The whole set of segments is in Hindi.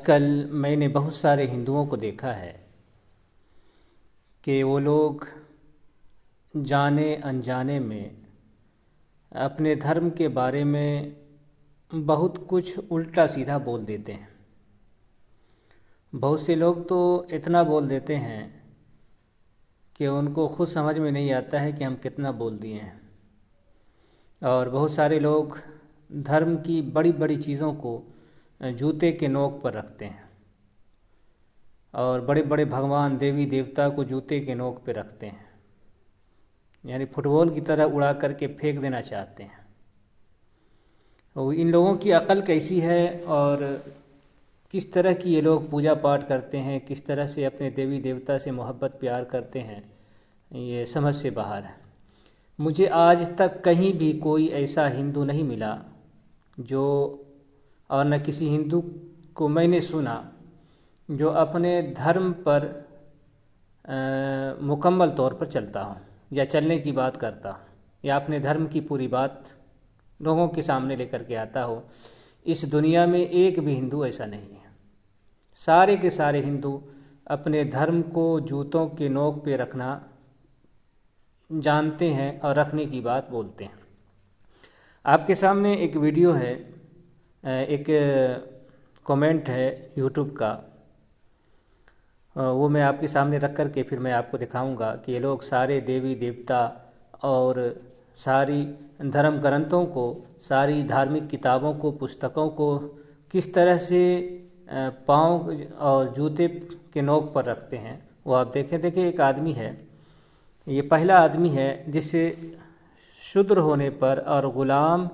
आजकल मैंने बहुत सारे हिंदुओं को देखा है कि वो लोग जाने अनजाने में अपने धर्म के बारे में बहुत कुछ उल्टा सीधा बोल देते हैं। बहुत से लोग तो इतना बोल देते हैं कि उनको खुद समझ में नहीं आता है कि हम कितना बोल दिए हैं। और बहुत सारे लोग धर्म की बड़ी बड़ी चीज़ों को जूते के नोक पर रखते हैं और बड़े बड़े भगवान देवी देवता को जूते के नोक पर रखते हैं, यानी फुटबॉल की तरह उड़ा करके फेंक देना चाहते हैं। तो इन लोगों की अकल कैसी है और किस तरह की ये लोग पूजा पाठ करते हैं, किस तरह से अपने देवी देवता से मोहब्बत प्यार करते हैं, ये समझ से बाहर है। मुझे आज तक कहीं भी कोई ऐसा हिंदू नहीं मिला जो, और न किसी हिंदू को मैंने सुना जो अपने धर्म पर मुकम्मल तौर पर चलता हो या चलने की बात करता हो या अपने धर्म की पूरी बात लोगों के सामने लेकर के आता हो। इस दुनिया में एक भी हिंदू ऐसा नहीं है। सारे के सारे हिंदू अपने धर्म को जूतों के नोक पे रखना जानते हैं और रखने की बात बोलते हैं। आपके सामने एक वीडियो है, एक कमेंट है यूट्यूब का, वो मैं आपके सामने रख कर के फिर मैं आपको दिखाऊंगा कि ये लोग सारे देवी देवता और सारी धर्म ग्रंथों को, सारी धार्मिक किताबों को, पुस्तकों को किस तरह से पाँव और जूते के नोक पर रखते हैं। वो आप देखिए एक आदमी है, ये पहला आदमी है जिससे शूद्र होने पर और ग़ुलाम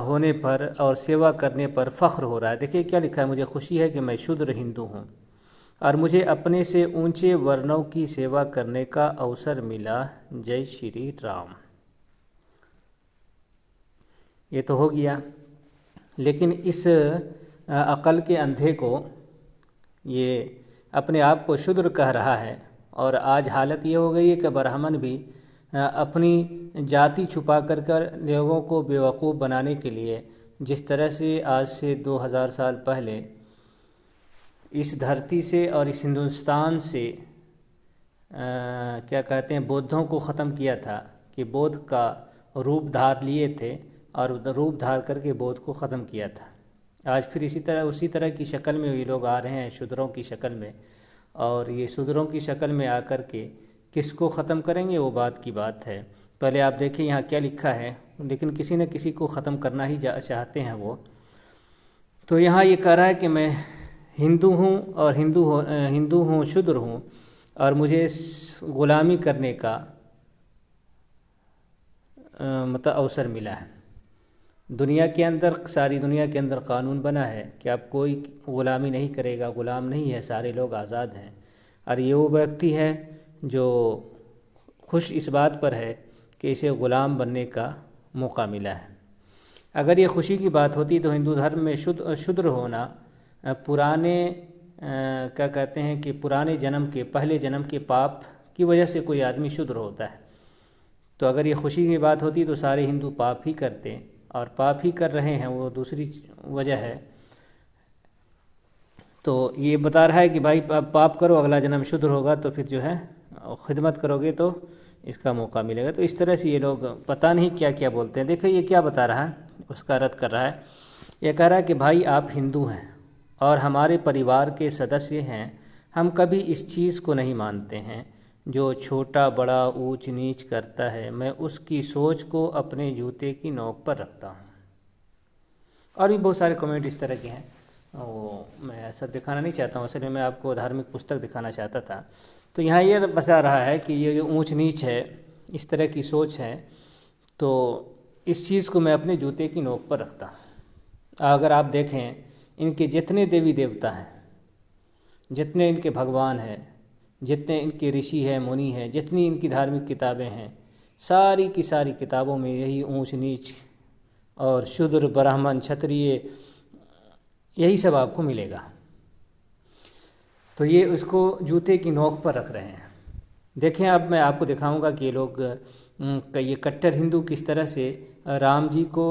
होने पर और सेवा करने पर फ़ख्र हो रहा है। देखिए क्या लिखा है, मुझे खुशी है कि मैं शूद्र हिंदू हूँ और मुझे अपने से ऊंचे वर्णों की सेवा करने का अवसर मिला। जय श्री राम। ये तो हो गया, लेकिन इस अकल के अंधे को, ये अपने आप को शूद्र कह रहा है और आज हालत ये हो गई है कि ब्राह्मण भी अपनी जाति छुपा कर लोगों को बेवकूफ़ बनाने के लिए, जिस तरह से आज से 2000 साल पहले इस धरती से और इस हिंदुस्तान से क्या कहते हैं, बौद्धों को ख़त्म किया था, कि बौद्ध का रूप धार लिए थे और रूप धार करके बौद्ध को ख़त्म किया था। आज फिर उसी तरह की शक्ल में ये लोग आ रहे हैं, शूद्रों की शक्ल में, और ये शूद्रों की शक्ल में आकर के किसको ख़त्म करेंगे वो बात की बात है। पहले आप देखिए यहाँ क्या लिखा है, लेकिन किसी न किसी को ख़त्म करना ही चाहते हैं वो। तो यहाँ ये कह रहा है कि मैं हिंदू हूँ और हिंदू हूँ, शूद्र हूँ, और मुझे ग़ुलामी करने का मतलब अवसर मिला है। दुनिया के अंदर, सारी दुनिया के अंदर कानून बना है कि आप कोई ग़ुलामी नहीं करेगा, ग़ुलाम नहीं है, सारे लोग आज़ाद हैं। और ये वो व्यक्ति है जो खुश इस बात पर है कि इसे ग़ुलाम बनने का मौका मिला है। अगर ये खुशी की बात होती तो हिंदू धर्म में शूद्र होना पुराने क्या कहते हैं कि पुराने जन्म के, पहले जन्म के पाप की वजह से कोई आदमी शूद्र होता है। तो अगर ये खुशी की बात होती तो सारे हिंदू पाप ही करते, और पाप ही कर रहे हैं, वो दूसरी वजह है। तो ये बता रहा है कि भाई पाप करो, अगला जन्म शूद्र होगा तो फिर जो है खिदमत करोगे तो इसका मौका मिलेगा। तो इस तरह से ये लोग पता नहीं क्या क्या बोलते हैं। देखो ये क्या बता रहा है, उसका रद्द कर रहा है। ये कह रहा है कि भाई आप हिंदू हैं और हमारे परिवार के सदस्य हैं, हम कभी इस चीज़ को नहीं मानते हैं जो छोटा बड़ा ऊंच नीच करता है, मैं उसकी सोच को अपने जूते की नोक पर रखता हूँ। और भी बहुत सारे कमेंट इस तरह के हैं, वो मैं ऐसा दिखाना नहीं चाहता हूँ, असल में मैं आपको धार्मिक पुस्तक दिखाना चाहता था। तो यहाँ ये बता रहा है कि ये जो ऊंच नीच है, इस तरह की सोच है, तो इस चीज़ को मैं अपने जूते की नोक पर रखता हूँ। अगर आप देखें इनके जितने देवी देवता हैं, जितने इनके भगवान हैं, जितने इनके ऋषि हैं, मुनि हैं, जितनी इनकी धार्मिक किताबें हैं, सारी की सारी किताबों में यही ऊंच नीच और शूद्र ब्राह्मण क्षत्रिय यही सब आपको मिलेगा। तो ये उसको जूते की नोक पर रख रहे हैं। देखें अब मैं आपको दिखाऊंगा कि ये लोग ये कट्टर हिंदू किस तरह से राम जी को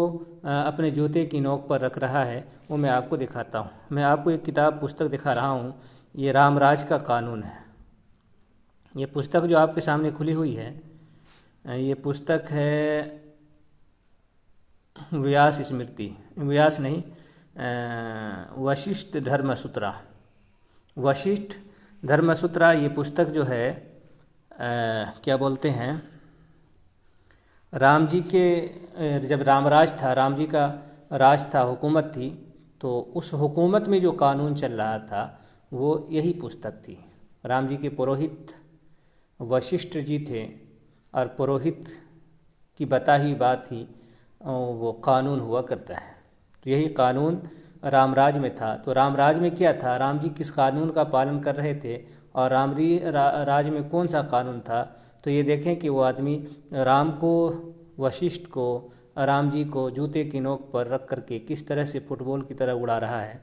अपने जूते की नोक पर रख रहा है वो मैं आपको दिखाता हूँ। मैं आपको एक किताब पुस्तक दिखा रहा हूँ, ये रामराज का कानून है। ये पुस्तक जो आपके सामने खुली हुई है, ये पुस्तक है व्यास स्मृति, व्यास नहीं, वशिष्ठ धर्मसूत्रा। वशिष्ठ धर्मसूत्रा ये पुस्तक जो है क्या बोलते हैं, राम जी के जब रामराज था, राम जी का राज था, हुकूमत थी, तो उस हुकूमत में जो कानून चल रहा था वो यही पुस्तक थी। राम जी के पुरोहित वशिष्ठ जी थे और पुरोहित की बताई बात ही वो कानून हुआ करता है। तो यही कानून रामराज में था। तो रामराज में क्या था, राम जी किस कानून का पालन कर रहे थे और राज में कौन सा कानून था। तो ये देखें कि वो आदमी राम को, वशिष्ठ को, राम जी को जूते की नोक पर रख करके किस तरह से फुटबॉल की तरह उड़ा रहा है।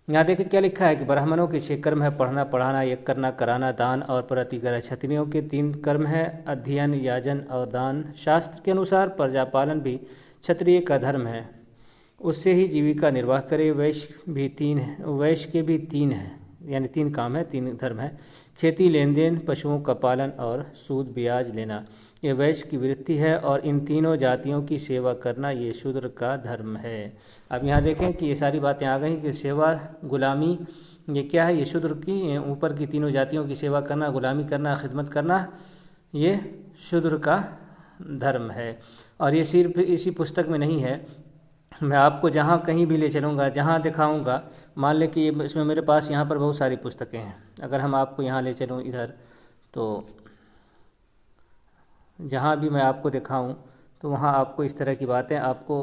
यहाँ देखिए क्या लिखा है कि ब्राह्मणों के 6 कर्म है, पढ़ना, पढ़ाना, यज्ञ करना, कराना, दान और प्रतिग्रह। क्षत्रियों के 3 कर्म है, अध्ययन, याजन और दान। शास्त्र के अनुसार प्रजापालन भी क्षत्रिय का धर्म है, उससे ही जीविका निर्वाह करे। वैश्य भी 3 है, वैश्य के भी 3 है, यानी 3 काम है, 3 धर्म है। खेती, लेन देन, पशुओं का पालन और सूद ब्याज लेना, ये वैश्य की वृत्ति है। और इन तीनों जातियों की सेवा करना ये शूद्र का धर्म है। अब यहाँ देखें कि ये सारी बातें आ गई कि सेवा, गुलामी, ये क्या है, ये शूद्र की, ऊपर की तीनों जातियों की सेवा करना, गुलामी करना, खिदमत करना, ये शूद्र का धर्म है। और ये सिर्फ इसी पुस्तक में नहीं है, मैं आपको जहाँ कहीं भी ले चलूँगा, जहाँ दिखाऊँगा, मान लें कि इसमें मेरे पास यहाँ पर बहुत सारी पुस्तकें हैं, अगर हम आपको यहाँ ले चलूँ इधर, तो जहाँ भी मैं आपको दिखाऊं तो वहाँ आपको इस तरह की बातें आपको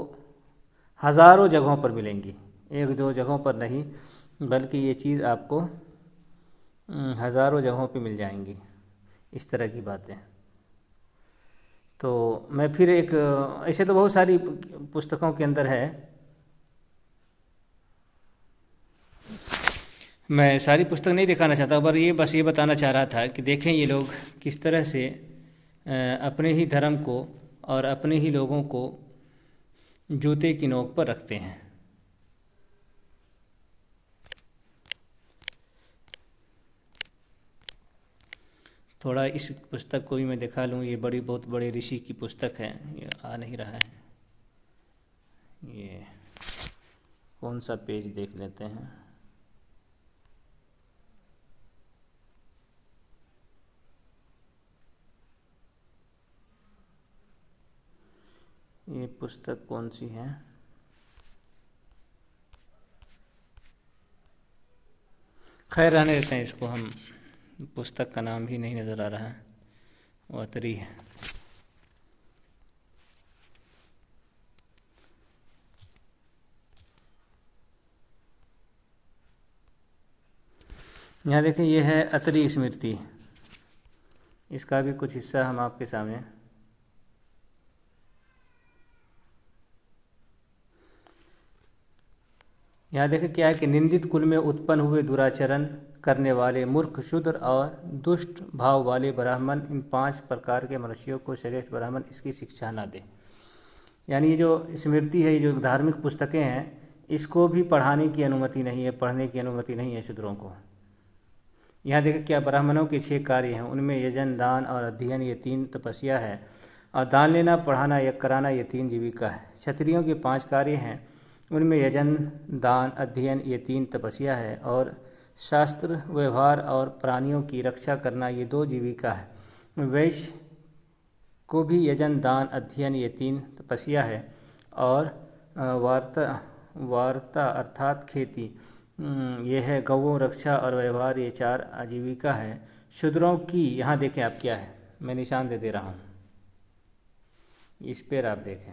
हज़ारों जगहों पर मिलेंगी, 1-2 जगहों पर नहीं, बल्कि ये चीज़ आपको हज़ारों जगहों पे मिल जाएंगी, इस तरह की बातें। तो मैं फिर एक, ऐसे तो बहुत सारी पुस्तकों के अंदर है, मैं सारी पुस्तक नहीं दिखाना चाहता, पर ये बस ये बताना चाह रहा था कि देखें ये लोग किस तरह से अपने ही धर्म को और अपने ही लोगों को जूते की नोक पर रखते हैं। थोड़ा इस पुस्तक को भी मैं दिखा लूँ, ये बहुत बड़े ऋषि की पुस्तक है, ये आ नहीं रहा है, ये कौन सा पेज देख लेते हैं। ये पुस्तक कौन सी है, खैर रहने देते हैं इसको, हम पुस्तक का नाम भी नहीं नज़र आ रहा है, वो अतरी है। यहाँ देखें, ये है अतरी स्मृति, इसका भी कुछ हिस्सा हम आपके सामने, यहाँ देखें क्या है कि निंदित कुल में उत्पन्न हुए दुराचरण करने वाले मूर्ख, शूद्र और दुष्ट भाव वाले ब्राह्मण, इन 5 प्रकार के मनुष्यों को श्रेष्ठ ब्राह्मण इसकी शिक्षा ना दे। यानी ये जो स्मृति है, ये जो धार्मिक पुस्तकें हैं, इसको भी पढ़ाने की अनुमति नहीं है, पढ़ने की अनुमति नहीं है शूद्रों को। यहाँ देखें क्या, ब्राह्मणों के 6 कार्य हैं, उनमें यजन, दान और अध्ययन, ये 3 तपस्या है, और दान लेना, पढ़ाना, यज्ञ कराना, ये 3 जीविका है। क्षत्रियों के 5 कार्य हैं, उनमें यजन, दान, अध्ययन, ये 3 तपस्या है, और शास्त्र, व्यवहार और प्राणियों की रक्षा करना, ये 2 जीविका है। वैश्य को भी यजन, दान, अध्ययन, ये 3 तपस्या है, और वार्ता अर्थात खेती, ये है। गौओं रक्षा और व्यवहार, ये 4 आजीविका है। शूद्रों की, यहाँ देखें आप क्या है, मैं निशान दे रहा हूँ, इस पर आप देखें,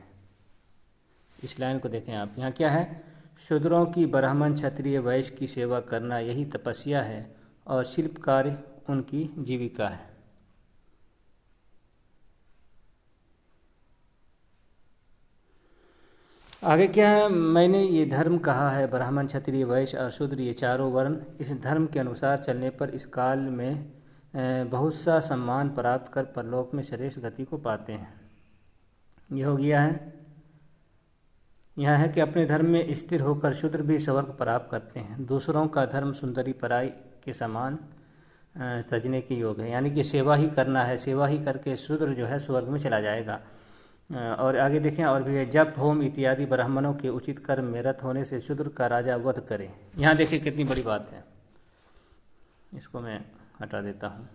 इस लाइन को देखें आप, यहाँ क्या है, शूद्रों की ब्राह्मण, क्षत्रिय, वैश्य की सेवा करना, यही तपस्या है, और शिल्प कार्य उनकी जीविका है। आगे क्या है, मैंने ये धर्म कहा है, ब्राह्मण, क्षत्रिय, वैश्य और शूद्र, ये 4 वर्ण इस धर्म के अनुसार चलने पर इस काल में बहुत सा सम्मान प्राप्त कर परलोक में श्रेष्ठ गति को पाते हैं। ये हो गया है। यह है कि अपने धर्म में स्थिर होकर शूद्र भी स्वर्ग प्राप्त करते हैं। दूसरों का धर्म सुंदरी पराई के समान तजने के योग है, यानी कि सेवा ही करना है, सेवा ही करके शूद्र जो है स्वर्ग में चला जाएगा। और आगे देखें और भी है, जप होम इत्यादि ब्राह्मणों के उचित कर्म में रत होने से शूद्र का राजा वध करे। यहाँ देखिए कितनी बड़ी बात है, इसको मैं हटा देता हूँ।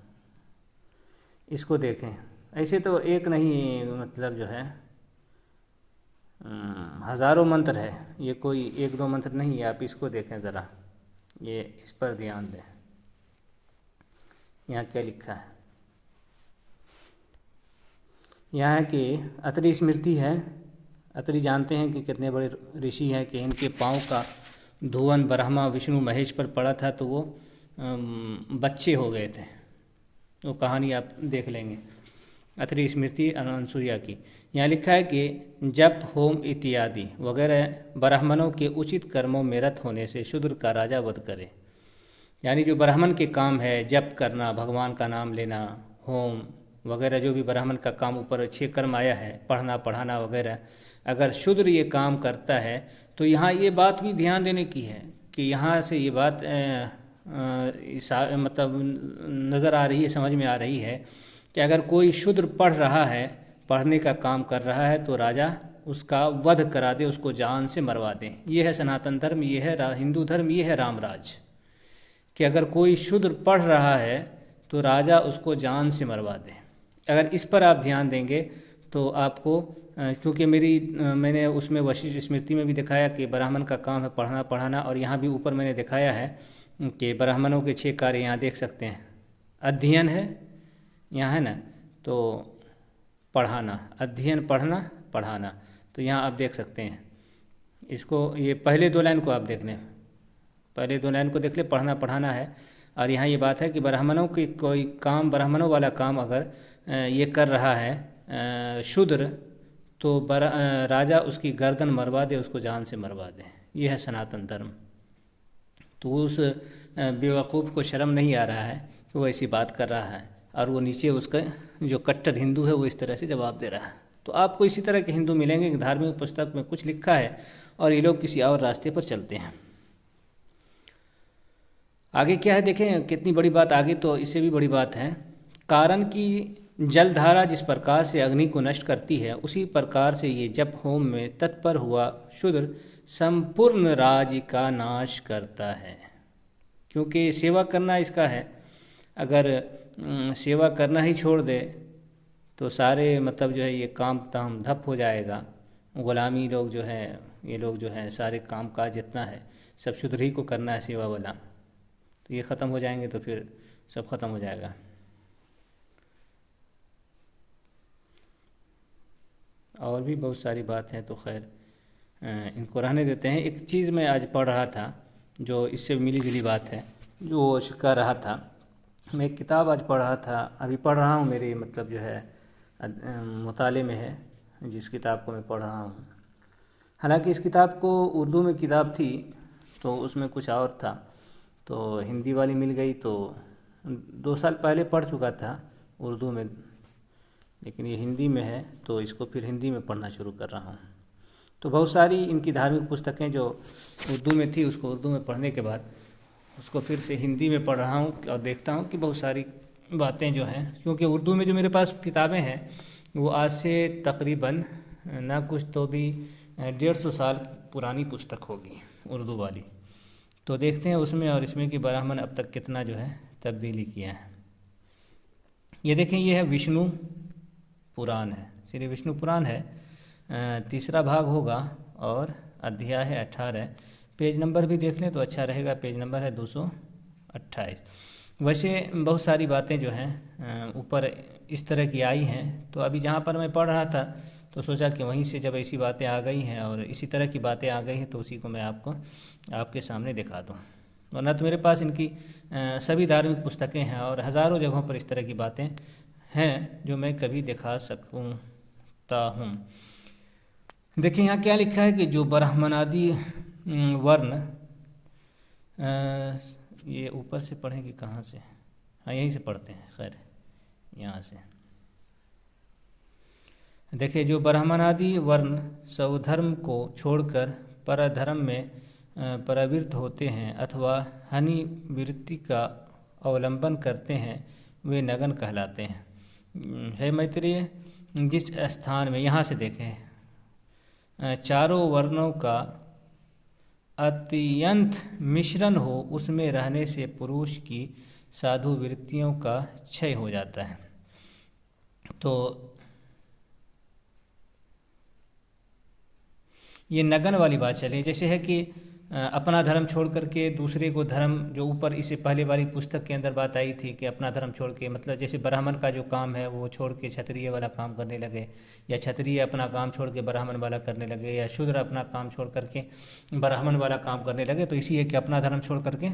इसको देखें, ऐसे तो एक नहीं, मतलब जो है हज़ारों मंत्र है, ये कोई एक दो मंत्र नहीं है। आप इसको देखें ज़रा, ये इस पर ध्यान दें। यहाँ क्या लिखा है, यहाँ है कि अत्रि स्मृति है। अत्रि जानते हैं कि कितने बड़े ऋषि हैं, कि इनके पाँव का धुवन ब्रह्मा विष्णु महेश पर पड़ा था तो वो बच्चे हो गए थे। वो कहानी आप देख लेंगे, अत्रि स्मृति अनसुईया की। यहाँ लिखा है कि जप होम इत्यादि वगैरह ब्राह्मणों के उचित कर्मों में रत होने से शूद्र का राजा वध करे। यानी जो ब्राह्मण के काम है, जप करना, भगवान का नाम लेना, होम वगैरह, जो भी ब्राह्मण का काम ऊपर अच्छे कर्म आया है, पढ़ना पढ़ाना वगैरह, अगर शूद्र ये काम करता है तो यहाँ ये बात भी ध्यान देने की है कि यहाँ से ये बात मतलब नज़र आ रही है, समझ में आ रही है कि अगर कोई शूद्र पढ़ रहा है, पढ़ने का काम कर रहा है, तो राजा उसका वध करा दे, उसको जान से मरवा दे। ये है सनातन धर्म, ये है हिंदू धर्म, ये है रामराज, कि अगर कोई शूद्र पढ़ रहा है तो राजा उसको जान से मरवा दे। अगर इस पर आप ध्यान देंगे तो आपको, क्योंकि मैंने उसमें वशिष्ठ स्मृति में भी दिखाया कि ब्राह्मण का काम है पढ़ना पढ़ाना, और यहाँ भी ऊपर मैंने दिखाया है कि ब्राह्मणों के 6 कार्य यहाँ देख सकते हैं। अध्ययन है यहाँ, है ना, तो पढ़ाना, अध्ययन, पढ़ना, पढ़ाना, तो यहाँ आप देख सकते हैं इसको। ये पहले 2 लाइन को आप देख लें, पहले 2 लाइन को देख ले, पढ़ना पढ़ाना है। और यहाँ ये बात है कि ब्राह्मणों की कोई काम, ब्राह्मणों वाला काम अगर ये कर रहा है शूद्र, तो राजा उसकी गर्दन मरवा दे, उसको जान से मरवा दे। ये है सनातन धर्म। तो उस बेवकूफ़ को शर्म नहीं आ रहा है कि वो ऐसी बात कर रहा है, और वो नीचे उसका जो कट्टर हिंदू है वो इस तरह से जवाब दे रहा है। तो आपको इसी तरह के हिंदू मिलेंगे कि धार्मिक पुस्तक में कुछ लिखा है और ये लोग किसी और रास्ते पर चलते हैं। आगे क्या है देखें, कितनी बड़ी बात आगे, तो इससे भी बड़ी बात है। कारण की जलधारा जिस प्रकार से अग्नि को नष्ट करती है, उसी प्रकार से ये जप होम में तत्पर हुआ शूद्र संपूर्ण राज्य का नाश करता है। क्योंकि सेवा करना इसका है, अगर सेवा करना ही छोड़ दे तो सारे, मतलब जो है ये काम ताम धप हो जाएगा। गुलामी लोग जो हैं, ये लोग जो हैं, सारे काम काज जितना है सब शूद्र ही को करना है, सेवा वाला, तो ये ख़त्म हो जाएंगे तो फिर सब ख़त्म हो जाएगा। और भी बहुत सारी बात हैं, तो खैर इनको रहने देते हैं। एक चीज़ मैं आज पढ़ रहा था जो इससे मिली जुली बात है, जो कह रहा था, मैं एक किताब आज पढ़ रहा था, अभी पढ़ रहा हूँ, मेरी मतलब जो है मुताले में है जिस किताब को मैं पढ़ रहा हूँ। हालांकि इस किताब को उर्दू में किताब थी तो उसमें कुछ और था, तो हिंदी वाली मिल गई, तो 2 साल पहले पढ़ चुका था उर्दू में, लेकिन ये हिंदी में है तो इसको फिर हिंदी में पढ़ना शुरू कर रहा हूँ। तो बहुत सारी इनकी धार्मिक पुस्तकें जो उर्दू में थी, उसको उर्दू में पढ़ने के बाद उसको फिर से हिंदी में पढ़ रहा हूँ, और देखता हूँ कि बहुत सारी बातें जो हैं, क्योंकि उर्दू में जो मेरे पास किताबें हैं वो आज से तकरीबन ना कुछ तो भी 150 साल पुरानी पुस्तक होगी उर्दू वाली। तो देखते हैं उसमें और इसमें कि ब्राह्मण अब तक कितना जो है तब्दीली किया है। ये देखें, ये है विष्णु पुराण है, श्री विष्णु पुराण है, 3रा भाग होगा और अध्याय है 18। पेज नंबर भी देख लें तो अच्छा रहेगा, पेज नंबर है 228। वैसे बहुत सारी बातें जो हैं ऊपर इस तरह की आई हैं, तो अभी जहाँ पर मैं पढ़ रहा था तो सोचा कि वहीं से जब ऐसी बातें आ गई हैं और इसी तरह की बातें आ गई हैं तो उसी को मैं आपके सामने दिखा दूँ। वरना तो मेरे पास इनकी सभी धार्मिक पुस्तकें हैं और हज़ारों जगहों पर इस तरह की बातें हैं जो मैं कभी दिखा सकता हूँ। देखिए यहाँ क्या लिखा है कि जो ब्राह्मणादि वर्ण, ये ऊपर से पढ़ें कि कहाँ से, हाँ यहीं से पढ़ते हैं, खैर यहाँ से। देखिए, जो ब्राह्मणादि वर्ण स्वधर्म को छोड़कर परधर्म में प्रवृत्त होते हैं अथवा हनि वृत्ति का अवलंबन करते हैं, वे नगन कहलाते हैं। है मैत्रेय, जिस स्थान में, यहाँ से देखें, चारों वर्णों का अत्यंत मिश्रण हो, उसमें रहने से पुरुष की साधु वृत्तियों का क्षय हो जाता है। तो ये नगन वाली बात चली। जैसे है कि अपना धर्म छोड़ करके दूसरे को धर्म, जो ऊपर इससे पहले वाली पुस्तक के अंदर बात आई थी कि अपना धर्म छोड़ के, मतलब जैसे ब्राह्मण का जो काम है वो छोड़ के क्षत्रिय वाला काम करने लगे, या क्षत्रिय अपना काम छोड़ के ब्राह्मण वाला करने लगे, या शूद्र अपना काम छोड़ करके ब्राह्मण वाला काम करने लगे। तो इसी है कि अपना धर्म छोड़ करके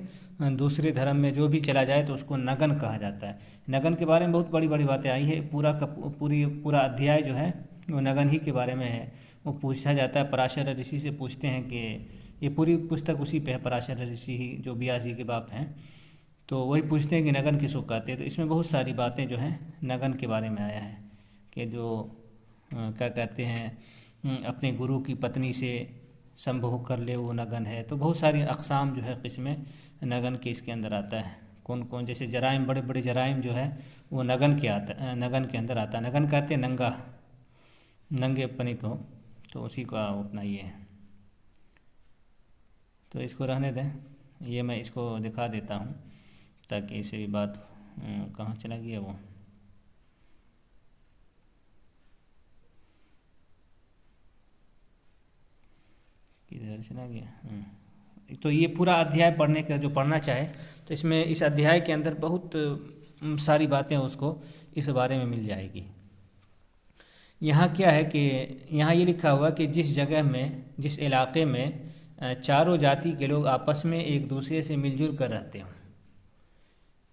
दूसरे धर्म में जो भी चला जाए तो उसको नगन कहा जाता है। नगन के बारे में बहुत बड़ी बड़ी बातें आई है। पूरा अध्याय जो है वो नगन ही के बारे में है। वो पूछा जाता है, पराशर ऋषि से पूछते हैं कि ये पूरी पुस्तक उसी पे है, पराशर ऋषि ही जो व्यास जी के बाप हैं, तो वही पूछते हैं कि नगन किसको कहते हैं। तो इसमें बहुत सारी बातें जो हैं नगन के बारे में आया है कि जो क्या कहते हैं, अपने गुरु की पत्नी से संभोग कर ले वो नगन है। तो बहुत सारी अक़साम जो है किस्में नगन के इसके अंदर आता है। कौन कौन, जैसे जराइम, बड़े बड़े जराइम जो है वो नगन के अंदर आता है। नगन कहते हैं नंगा, नंगे पनी को, तो उसी को अपना ये है। तो इसको रहने दें, ये मैं इसको दिखा देता हूँ ताकि इसे भी बात कहाँ चला गया वो, किधर चला गया। तो ये पूरा अध्याय पढ़ने का, जो पढ़ना चाहे तो इसमें, इस अध्याय के अंदर बहुत सारी बातें उसको इस बारे में मिल जाएगी। यहाँ क्या है कि यहाँ ये लिखा हुआ कि जिस जगह में, जिस इलाके में चारों जाति के लोग आपस में एक दूसरे से मिलजुल कर रहते हों।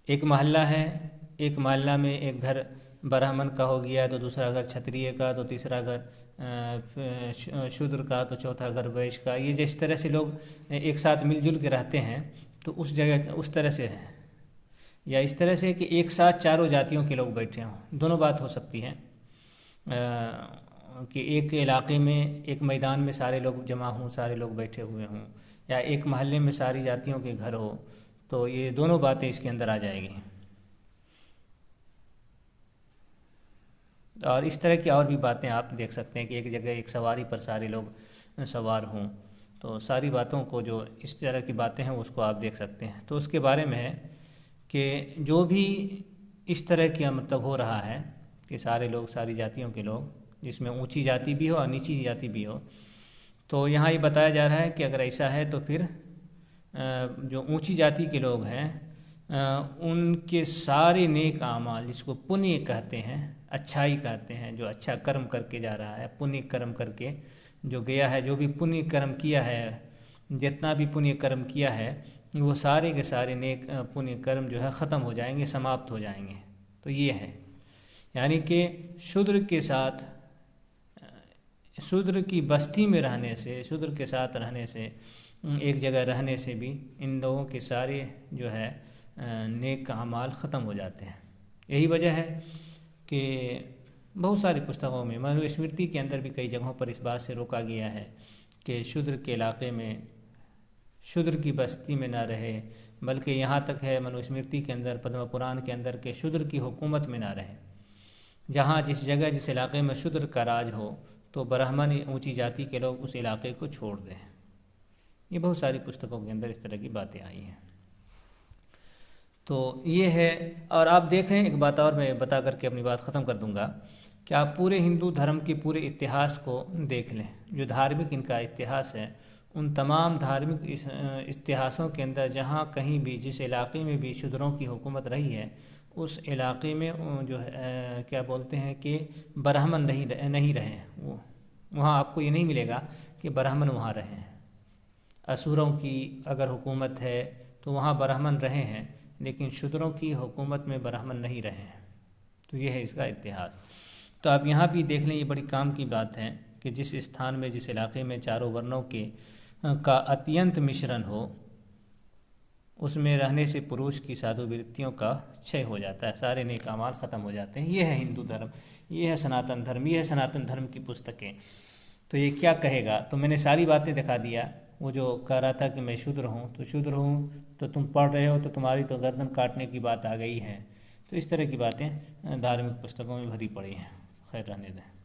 एक मोहल्ला है, एक मोहल्ला में एक घर ब्राह्मण का हो गया, तो दूसरा घर क्षत्रिय का, तो तीसरा घर शूद्र का, तो चौथा घर वैश्य का। ये जिस तरह से लोग एक साथ मिलजुल के रहते हैं, तो उस जगह उस तरह से है। या इस तरह से कि एक साथ चारों जातियों के लोग बैठे हों। दोनों बात हो सकती है कि एक इलाके में, एक मैदान में सारे लोग जमा हों, सारे लोग बैठे हुए हों, या एक महल्ले में सारी जातियों के घर हो। तो ये दोनों बातें इसके अंदर आ जाएगी। और इस तरह की और भी बातें आप देख सकते हैं कि एक जगह एक सवारी पर सारे लोग सवार हों। तो सारी बातों को, जो इस तरह की बातें हैं, उसको आप देख सकते हैं। तो उसके बारे में है कि जो भी इस तरह का मतलब हो रहा है कि सारे लोग, सारी जातियों के लोग, जिसमें ऊंची जाति भी हो और नीची जाति भी हो, तो यहाँ ये बताया जा रहा है कि अगर ऐसा है तो फिर जो ऊंची जाति के लोग हैं उनके सारे नेक आमाल, जिसको पुण्य कहते हैं, अच्छाई कहते हैं, जो अच्छा कर्म करके जा रहा है, पुण्य कर्म करके जो गया है, जो भी पुण्य कर्म किया है, जितना भी पुण्य कर्म किया है, वो सारे के सारे नेक पुण्य कर्म जो है ख़त्म हो जाएंगे, समाप्त हो जाएंगे। तो ये है, यानी कि शूद्र के साथ, शूद्र की बस्ती में रहने से, शूद्र के साथ रहने से, एक जगह रहने से भी इन लोगों के सारे जो है नेक अमाल ख़त्म हो जाते हैं। यही वजह है कि बहुत सारी पुस्तकों में, मनुस्मृति के अंदर भी कई जगहों पर इस बात से रोका गया है कि शूद्र के इलाके में, शूद्र की बस्ती में ना रहे, बल्कि यहाँ तक है मनुस्मृति के अंदर, पद्म पुराण के अंदर, के शूद्र की हुकूमत में ना रहे। जहाँ जिस जगह, जिस इलाके में शूद्र का राज हो, तो ब्राह्मण, ऊंची जाति के लोग उस इलाके को छोड़ दें। ये बहुत सारी पुस्तकों के अंदर इस तरह की बातें आई हैं। तो ये है। और आप देखें, एक बात और मैं बता करके अपनी बात ख़त्म कर दूंगा कि आप पूरे हिंदू धर्म के पूरे इतिहास को देख लें, जो धार्मिक इनका इतिहास है, उन तमाम धार्मिक इतिहासों के अंदर जहाँ कहीं भी, जिस इलाके में भी शूद्रों की हुकूमत रही है, उस इलाके में जो है क्या बोलते हैं कि ब्राह्मण नहीं रहे। वो वहाँ आपको ये नहीं मिलेगा कि ब्राह्मण वहाँ रहे हैं। असुरों की अगर हुकूमत है तो वहाँ ब्राह्मण रहे हैं, लेकिन शूद्रों की हुकूमत में ब्राह्मण नहीं रहे हैं। तो ये है इसका इतिहास। तो आप यहाँ भी देख लें, ये बड़ी काम की बात है कि जिस स्थान में, जिस इलाके में चारों वर्णों के का अत्यंत मिश्रण हो, उसमें रहने से पुरुष की साधु वृत्तियों का क्षय हो जाता है, सारे नेक अमाल ख़त्म हो जाते हैं। ये है हिंदू धर्म, ये है सनातन धर्म, ये है सनातन धर्म की पुस्तकें। तो ये क्या कहेगा? तो मैंने सारी बातें दिखा दिया। वो जो कह रहा था कि मैं शूद्र हूँ, तो शूद्र हूँ तो तुम पढ़ रहे हो तो तुम्हारी तो गर्दन काटने की बात आ गई है। तो इस तरह की बातें धार्मिक पुस्तकों में भरी पड़ी हैं। खैर, रहने दें।